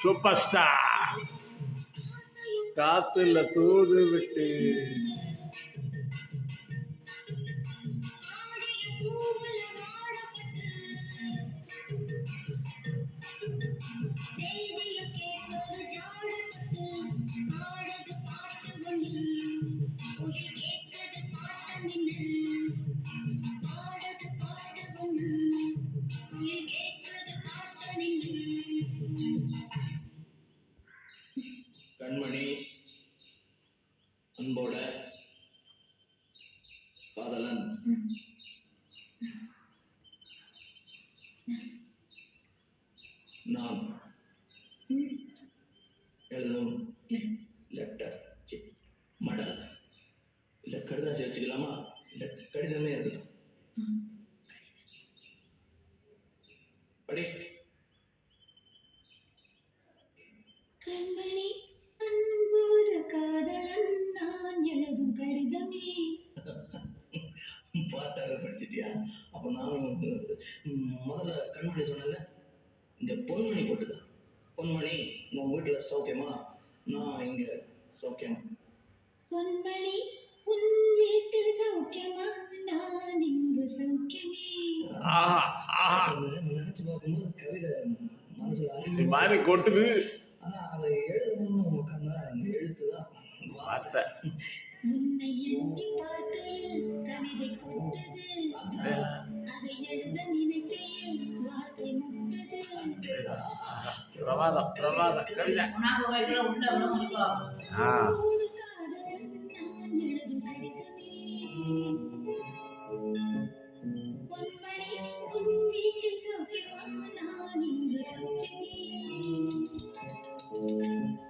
Super star காத்துல தூது விட்டு கண்மணி அன்போட காதலன் நான் எழுதும் லெட்டர் மடல் இல்ல கடிதாசி வச்சுக்கலாமா இல்ல கடிதமே இருக்கட்டும் படி. கண்மணி அன்போடு காதலன் நான் எழுதும் கடிதமே. பாட்டாக படிச்சிட்டியா? அப்ப நானும் முதல்ல கண்மணி சொன்னேன்ல, இந்த பொன்மணி போட்டுதான். பொன்மணி உன் வீட்டுல சௌக்கியமா? நான் இங்க சௌக்கியம். பொன்மணி உன் வீட்டில் சௌக்கியமா? நான் இங்கு சௌக்கியமே. நினைச்சு பார்க்கும்போது கவிதை மனசுல மாதிரி கொட்டுது. ஆனா அதை எழுதணும்னு உட்காந்தா அந்த எழுத்துதான் வார்த்தை. உன்னை எண்ணி பார்க்கையில் கவிதை கொட்டது, அதை எழுத நினைக்கையில் வார்த்தை முட்டது. பிரமாதம் பிரமாதம் கவிதை.